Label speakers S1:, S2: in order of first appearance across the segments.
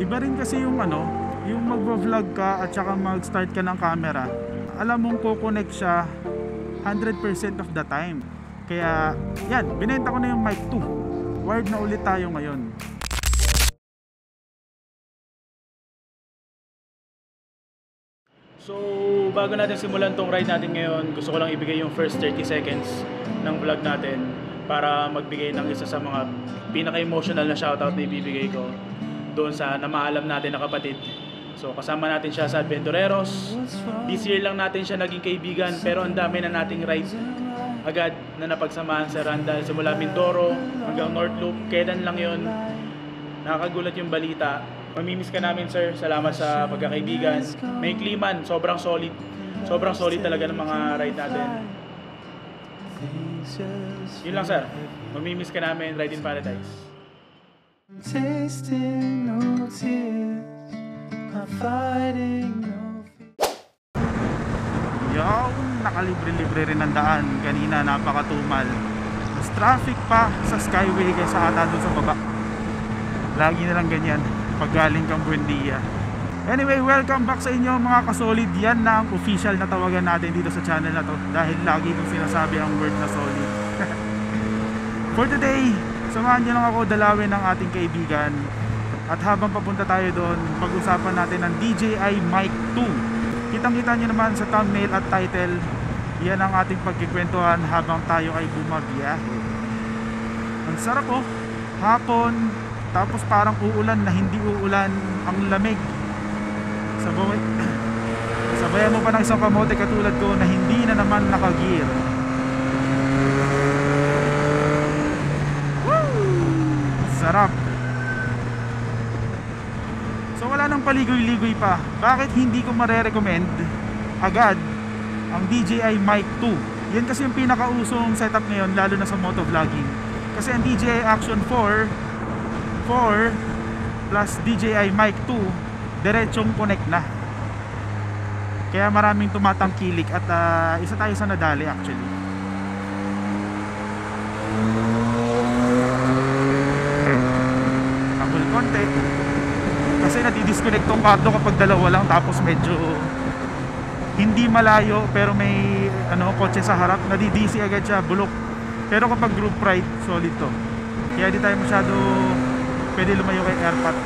S1: Iba rin kasi yung yung magvo-vlog ka at saka mag-start ka ng camera. Alam mong ko-connect siya 100% of the time. Kaya yan, binenta ko na yung mic 2. Wired na ulit tayo ngayon. So bago natin simulan tong ride natin ngayon, gusto ko lang ibigay yung first 30 seconds ng vlog natin para magbigay ng isa sa mga pinaka-emotional na shoutout na ibibigay ko doon sa namaalam natin na kapatid. So kasama natin siya sa Adventureros. This year lang natin siya naging kaibigan, pero ang dami na nating ride agad na napagsamahan sa Randall, simula Mindoro hanggang North Loop. Kailan lang yon, nakakagulat yung balita. Mamimiss ka namin, sir. Salamat sa pagkakaibigan. May kliman, sobrang solid. Sobrang solid talaga ng mga ride natin. Yun lang, sir. Mamimiss ka namin. Ride in Paradise. Tasting no tears, not fighting no fear. Yaw, nakalibre-libre rin ang daan. Kanina napakatumal. Mas traffic pa sa Skyway kaysa ata doon sa baba. Lagi na lang ganyan pag galing kang Buendia. Anyway, welcome back sa inyo mga kasolid. Yan na ang official na tawagan natin dito sa channel na to, dahil lagi kong sinasabi ang word na solid. For today, samahan nyo lang ako dalawin ng ating kaibigan. At habang papunta tayo doon, pag-usapan natin ang DJI Mic 2. Kitang-kita nyo naman sa thumbnail at title, yan ang ating pagkikwentuhan habang tayo ay bumabiyahe. Ang sarap oh, hapon, tapos parang uulan na hindi uulan, ang lamig. Sabayan mo pa ng isang kamote katulad ko na hindi na naman nakagear. Woo! Sarap. So wala nang paligoy-ligoy pa. Bakit hindi ko marerecommend agad ang DJI Mic 2? Yan kasi yung pinakausong setup ngayon, lalo na sa motovlogging. Kasi ang DJI Action 4 plus DJI Mic 2 diretsong connect na. Kaya maraming tumatangkilik at isa tayo sa nadali actually. Kapul konti kasi natidisconnect tong kardo kapag dalawa lang, tapos medyo hindi malayo pero may kotse sa harap, nadidisi agad siya, bulok. Pero kapag group ride, solid to. Kaya di tayo masyado pwede lumayo kay airpot.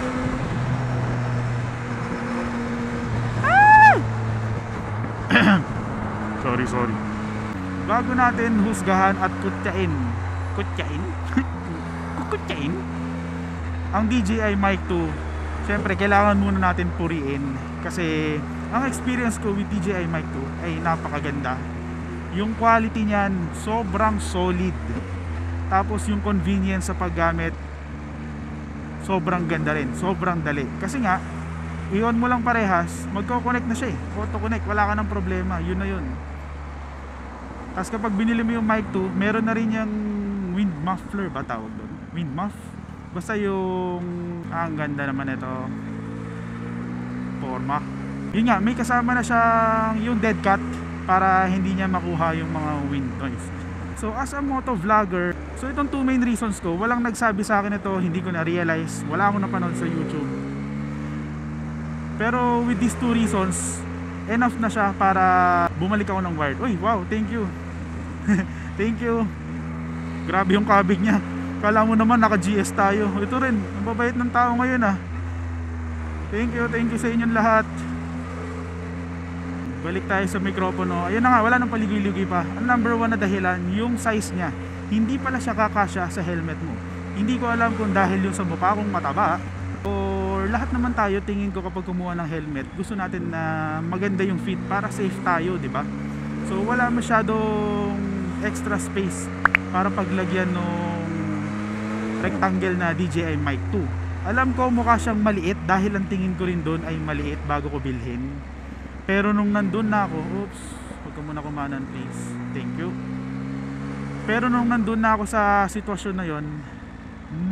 S1: Sorry. Bago natin husgahan at kutyain ang DJI Mic 2, syempre kailangan muna natin puriin. Kasi ang experience ko with DJI Mic 2 ay napakaganda. Yung quality niyan sobrang solid. Tapos yung convenience sa paggamit sobrang ganda rin, sobrang dali. Kasi nga, i-on mo lang parehas, magko-connect na siya eh. Auto-connect, wala ka ng problema, yun na yun. Tapos kapag binili mo yung mic 2, meron na rin yung wind muffler ba tawag doon? Wind muff? Basta yung, ang ganda naman ito. Forma. Yun nga, may kasama na siyang yung dead cat para hindi niya makuha yung mga wind noise. So as a motovlogger, so itong two main reasons ko, walang nagsabi sa akin ito, hindi ko na-realize, wala akong napanood sa YouTube. Pero with these two reasons, enough na siya para bumalik ako ng wired. Uy, wow, thank you. Thank you. Grabe yung kabig niya. Kala mo naman naka-GS tayo. Ito rin, ang babait ng tao ngayon ah. Thank you sa inyong lahat. Balik tayo sa mikropono. Ayun na nga, wala nang paligoy-ligoy pa. Ang number one na dahilan, yung size niya. Hindi pala siya kakasya sa helmet mo. Hindi ko alam kung dahil yung sa mukha kong mataba, or lahat naman tayo, tingin ko kapag kumuha ng helmet, gusto natin na maganda yung fit para safe tayo, di ba? So wala masyadong extra space para paglagyan ng rectangle na DJI Mic 2. Alam ko mukha siyang maliit dahil ang tingin ko rin doon ay maliit bago ko bilhin. Pero nung nandun na ako, oops, huwag ka muna kumanan please, thank you. Pero nung nandun na ako sa sitwasyon na yon,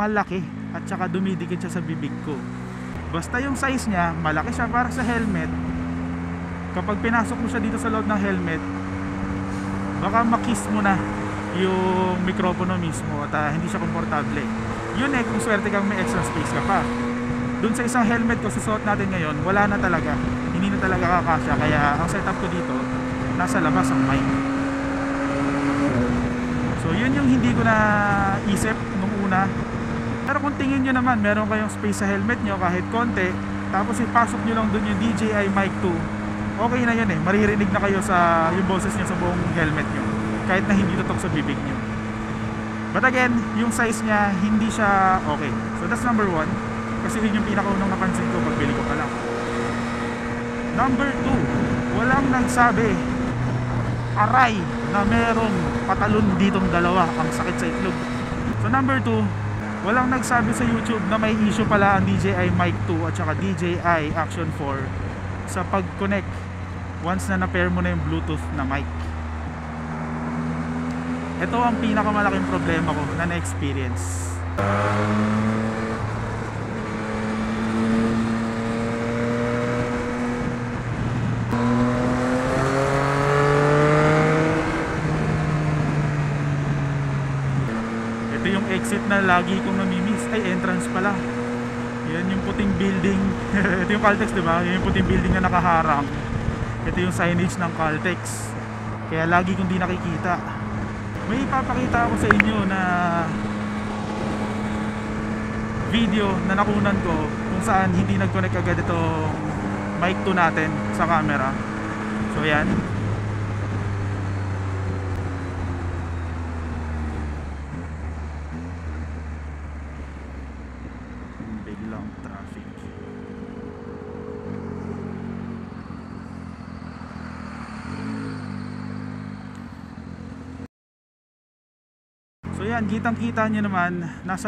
S1: malaki at saka dumidikit siya sa bibig ko. Basta yung size niya, malaki siya para sa helmet. Kapag pinasok mo siya dito sa loob ng helmet, baka makiss mo na yung mikropono mismo at hindi siya komportable. Yun kung swerte kang may extra space ka pa. dun sa isang helmet ko susuot natin ngayon, wala na talaga, hindi na talaga kakasya. Kaya ang setup ko dito, nasa labas ang mic. So yun yung hindi ko na isip nung una. Pero kung tingin nyo naman, meron kayong space sa helmet nyo kahit konti, tapos ipasok nyo lang dun yung DJI Mic 2, okay na yun eh. Maririnig na kayo sa yung boses nyo sa buong helmet nyo, kahit na hindi tutok sa bibig nyo. But again, yung size nya hindi siya okay. So that's number 1, kasi yun yung pinakaunang napansin ko pagbili ko pa lang. Number 2, walang nagsabi, aray, na merong patalon ditong dalawa, ang sakit sa itlog. So number 2, walang nagsabi sa YouTube na may issue pala ang DJI Mic 2 at saka DJI Action 4 sa pag-connect once na na-pair mo na yung Bluetooth na mic. Ito ang pinakamalaking problema ko na na-experience. Ito yung exit na lagi kong namimiss. Ay, entrance pala. Yan yung puting building. Ito yung Caltex, diba? Yan yung puting building na nakaharang. Ito yung signage ng Caltex. Kaya lagi kong di nakikita. May ipapakita ako sa inyo na video na nakunan ko kung saan hindi nag-connect agad itong mic 2 natin sa camera. So yan. Biglang traffic. So yan, kitang-kita nyo naman, nasa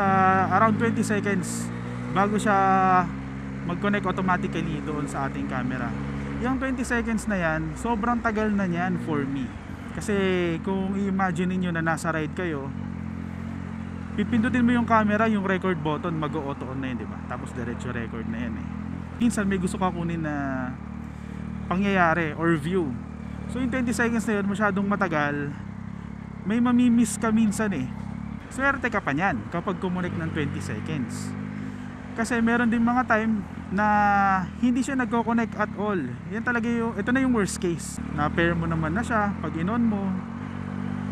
S1: around 20 seconds bago siya mag-connect automatically doon sa ating camera. Yung 20 seconds na yan, sobrang tagal na yan for me. Kasi kung i-imagine niyo na nasa ride kayo, pipindutin mo yung camera, yung record button, mag-auto on na yun, diba? Tapos diretso record na yan eh. Minsan may gusto ka kunin na pangyayari or view. So yung 20 seconds na yun, masyadong matagal, may mamimiss ka minsan eh. Swerte ka pa niyan kapag kumunik ng 20 seconds. Kasi meron din mga time na hindi siya nagko-connect at all. Yan talaga yung, ito na yung worst case. Na-pair mo naman na siya, pag in-on mo,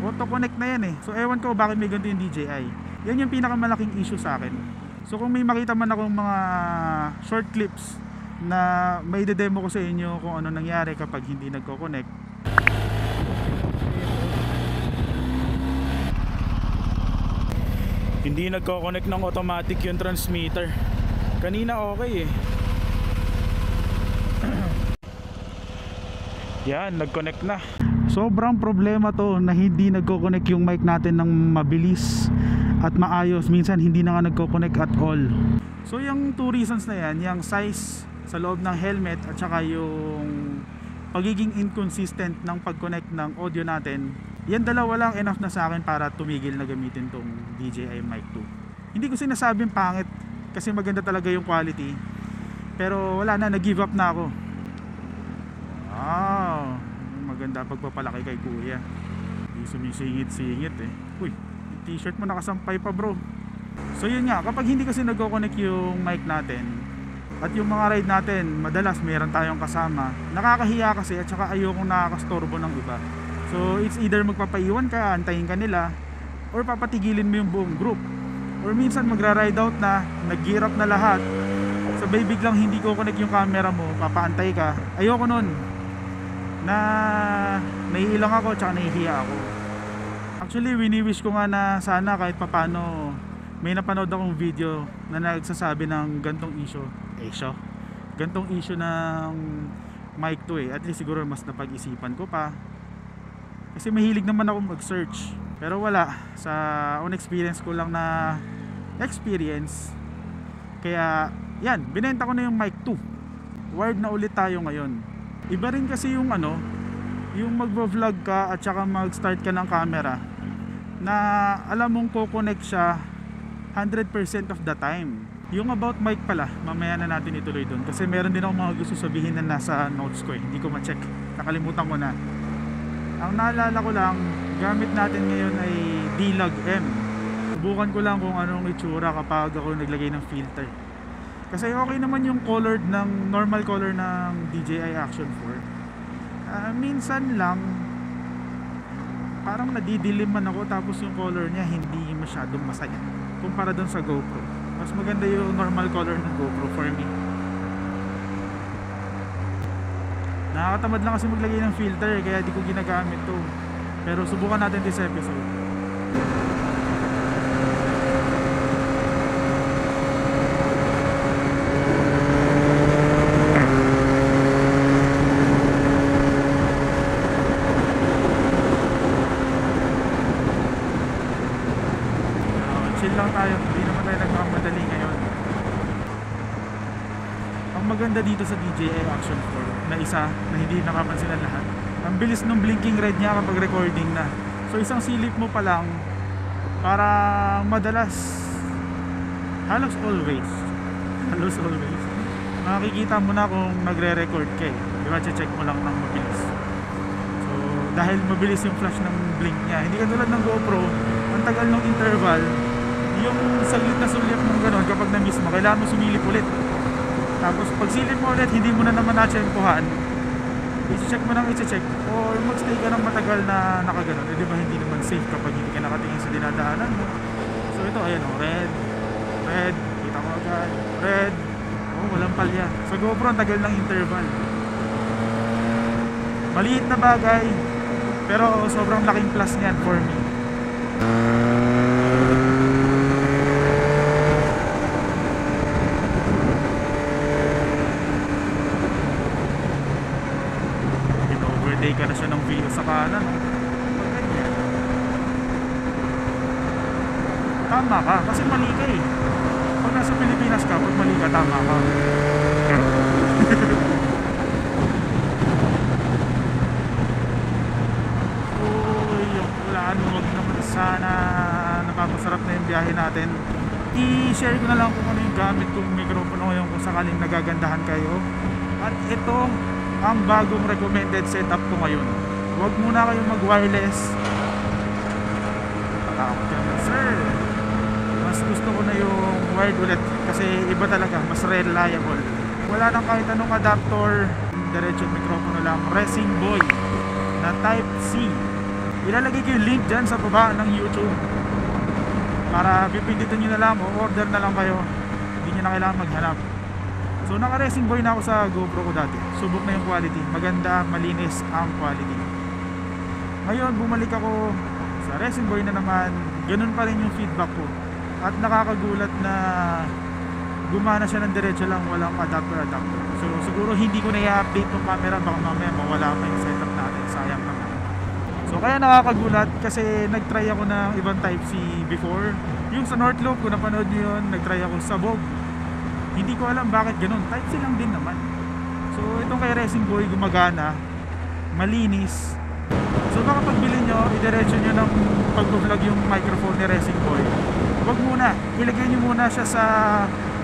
S1: auto-connect na yan eh. So ewan ko bakit may ganito yung DJI. Yan yung pinakamalaking issue sa akin. So kung may makita man akong mga short clips na may de-demo ko sa inyo kung ano nangyari kapag hindi nagko-connect, hindi nagko-connect ng automatic yung transmitter. Kanina okay eh. Yan, nag-connect na. Sobrang problema to na hindi nagko-connect yung mic natin ng mabilis at maayos. Minsan hindi na nga nagko-connect at all. So yung two reasons na yan, yung size sa loob ng helmet at saka yung pagiging inconsistent ng pag-connect ng audio natin, yan dalawa lang enough na sa akin para tumigil na gamitin tong DJI Mic 2. Hindi ko sinasabing pangit kasi maganda talaga yung quality, pero wala na, nag-give up na ako. Wow, maganda pagpapalaki kay kuya. Hindi sumisingit-singit eh. Uy, yung t-shirt mo nakasampay pa bro. So yun nga, kapag hindi kasi nagko-connect yung mic natin at yung mga ride natin, madalas meron tayong kasama, nakakahiya kasi at saka ayokong nakakastorbo ng iba. So it's either magpapaiwan ka, antayin ka nila, or papatigilin mo yung buong group. Or minsan magra-ride out na, nag-gear up na lahat, sabay biglang hindi ko connect yung camera mo, papaantay ka. Ayoko nun, na naiilang ako tsaka nahihiya ako. Actually wini-wish ko nga na sana kahit papano may napanood akong video na nagsasabi ng gantong gantong issue ng mic 2 eh. At least siguro mas napag-isipan ko pa, kasi mahilig naman ako mag-search. Pero wala, sa own experience ko lang na experience. Kaya yan, binenta ko na yung mic 2. Wired na ulit tayo ngayon. Iba rin kasi yung ano, yung magvo-vlog ka at saka mag-start ka ng camera na alam mong ko-connect siya 100% of the time. Yung about mic pala, mamaya na natin ituloy doon, kasi meron din ako mga gusto sabihin na nasa notes ko eh. Hindi ko ma-check, nakalimutan ko na. Ang naalala ko lang, gamit natin ngayon ay D-Log M. Subukan ko lang kung anong itsura kapag ako naglagay ng filter. Kasi okay naman yung colored ng normal color ng DJI Action 4. Minsan lang parang nadidiliman ako, tapos yung color niya hindi masyadong masaya kumpara dun sa GoPro. Mas maganda yung normal color ng GoPro for me. Nakakatamad lang kasi maglagay ng filter kaya di ko ginagamit to. Pero subukan natin this episode. Chill lang tayo, hindi naman tayo nagmamadali ngayon. Ang maganda dito sa DJI Action 4 na isa na hindi nakapansin ng lahat, ang bilis ng blinking red niya kapag recording na. So isang silip mo pa lang, parang madalas, halos always makikita mo na kung nagre-record ka eh. Di ba, check mo lang ng mabilis. So dahil mabilis yung flash ng blink niya, hindi katulad ng GoPro, ang tagal ng interval, yung saglit na sulit ng gano'n, kapag na-miss mo, kailangan mo sumilip ulit. Tapos pag silip mo ulit, hindi mo na naman na-tsempohan, i-check mo nang i-check, or magstay ka ng matagal na nakaganon. Eh, di ba hindi naman safe kapag hindi ka nakatingin sa dinadaanan mo. So ito, ayan o, red, kita ko agad, red, oh, walang palya. Sa GoPro, ang tagal ng interval. Maliit na bagay, pero sobrang laking plus niyan for me. In-overtake ka na siya ng view sa kanan. Tama ka, kasi mali ka eh. Pag nasa Pilipinas ka, pag mali ka, tama ka. Uy, yung ulan, huwag naman sana. Napapasarap na yung biyahe natin. I-share ko na lang kung ano yung gamit kong microphone ngayon kung sakaling nagagandahan kayo. At ito ang bagong recommended setup ko ngayon. Huwag muna kayong mag-wireless. Tatakot ka naman, sir. Mas gusto ko na yung wired ulit kasi iba talaga, mas reliable. Wala nang kahit anong adapter, diretso microphone lang. Racing Boy na Type C. Ilalagay ko yung link dyan sa baba ng YouTube para pipindutin nyo na lang o order na lang kayo. Hindi nyo na kailangan maghanap. So naka Racing Boy na ako sa GoPro ko dati. Subok na yung quality, maganda, malinis ang quality. Ngayon bumalik ako sa Racing Boy na naman. Ganun pa rin yung feedback ko. At nakakagulat na gumana siya ng diretso lang, walang adapter. So siguro hindi ko na i-update yung camera, baka mamaya mawala pa yung setup natin, sayang naman. So kaya nakakagulat kasi nagtry ako ng ibang Type C before. Yung sa North Loop, kung napanood nyo yun, nagtry ako sa Bog. Hindi ko alam bakit ganun, Type C lang din naman. So itong kay Racing Boy gumagana, malinis. So baka pagbili nyo, idiretso nyo ng pag-vlog yung microphone ni Racing Boy. Huwag muna, ilagay nyo muna siya sa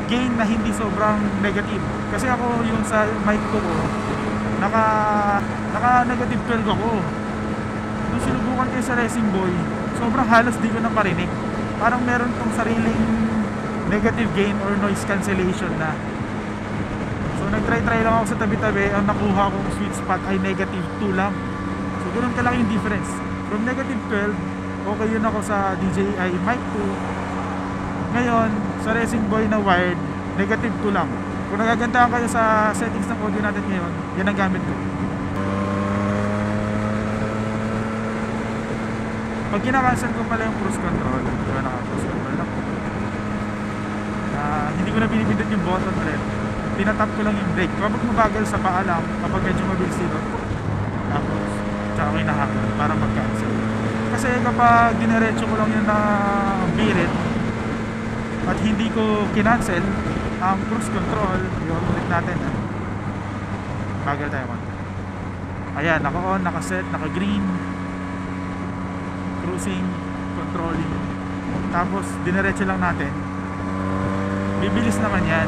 S1: gain na hindi sobrang negative. Kasi ako yung sa mic ko, naka negative 12 ako. Nung sinubukan kayo sa Racing Boy, sobrang halos di ko na parinig. Parang meron pong sariling negative gain or noise cancellation na. So nagtry-try lang ako sa tabi-tabi. Ang nakuha kong sweet spot ay negative 2 lang. So ganoon kalaki yung difference. From negative 12, okay yun ako sa DJI Mic 2. Ngayon, sa Racing Boy na wired, negative 2 lang. Kung nagagandahan kayo sa settings ng audio natin ngayon, yan ang gamit ko. Pag kinakancel ko pala yung cruise control, diba naka-cruise control lang ko. Hindi ko na pinipindot yung button ulit. Tinatap ko lang yung brake. Kapag mabagal sa paa lang, kapag medyo mabilis dito, tapos, tsaka ko inahakan para mag-cancel. Kasi kapag dinerecho ko lang yun na birit, at hindi ko kinancel ang cruise control, yung ulit natin, bagal tayo konti. Ayan, naka-on, naka-set, naka-green, cruising, controlling, tapos dinerecho lang natin, bibilis naman yan.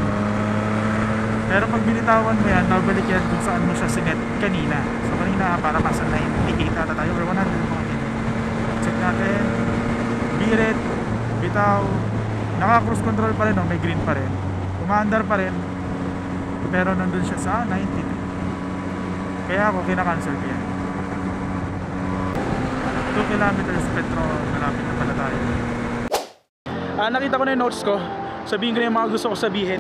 S1: Pero pag binitawan mo yan, babalik yan kung saan mo siya sinet kanina. So kanina para masa 98 ata tayo or 100 mga ganyan. Check natin, birit, bitaw, naka cruise control pa rin, no? May green pa rin. Kung umaandar pa rin, pero nandun siya sa 92. Kaya ako kinakancel ko yan. 2 kilometers Petro, malapit na pala tayo. Nakita ko na yung notes ko. Sabihin ko na yung mga gusto ko sabihin.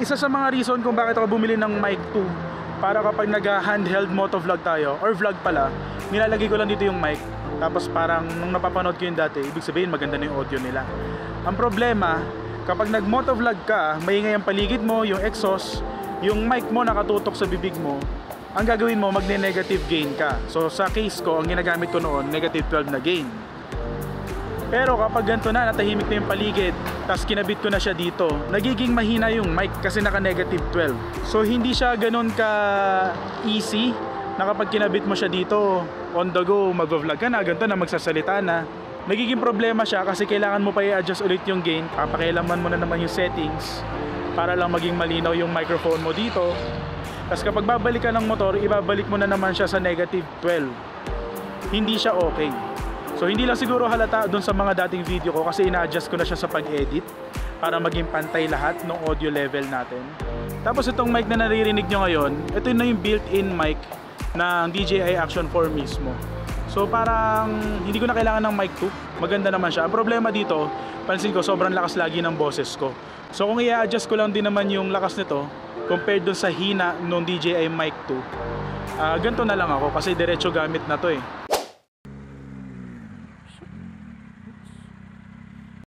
S1: Isa sa mga reason kung bakit ako bumili ng mic 2, para kapag nag-handheld motovlog tayo, or vlog pala, nilalagay ko lang dito yung mic. Tapos parang nung napapanood ko yung dati, ibig sabihin maganda na yung audio nila. Ang problema, kapag nag-motovlog ka, maingay ang paligid mo, yung exhaust, yung mic mo nakatutok sa bibig mo, ang gagawin mo, magne-negative gain ka. So sa case ko, ang ginagamit ko noon, negative 12 na gain. Pero kapag ganito na, natahimik na yung paligid, tapos kinabit ko na siya dito, nagiging mahina yung mic kasi naka-negative 12. So hindi siya ganun ka easy na kapag kinabit mo siya dito, on the go, mag-vlog ka na, ganito na, magsasalita na. Nagiging problema siya kasi kailangan mo pa i-adjust ulit yung gain, papakailaman mo na naman yung settings para lang maging malinaw yung microphone mo dito. Tapos kapag babalik ka ng motor, ibabalik mo na naman siya sa negative 12. Hindi siya okay. So hindi lang siguro halata doon sa mga dating video ko kasi ina-adjust ko na siya sa pag-edit para maging pantay lahat ng audio level natin. Tapos itong mic na naririnig nyo ngayon, ito na yung built-in mic ng DJI Action 4 mismo. So parang hindi ko na kailangan ng mic 2. Maganda naman siya. Ang problema dito, pansin ko sobrang lakas lagi ng boses ko. So kung i-adjust ko lang din naman yung lakas nito compared dun sa hina nung DJI Mic 2, ganito na lang ako kasi diretso gamit na to eh.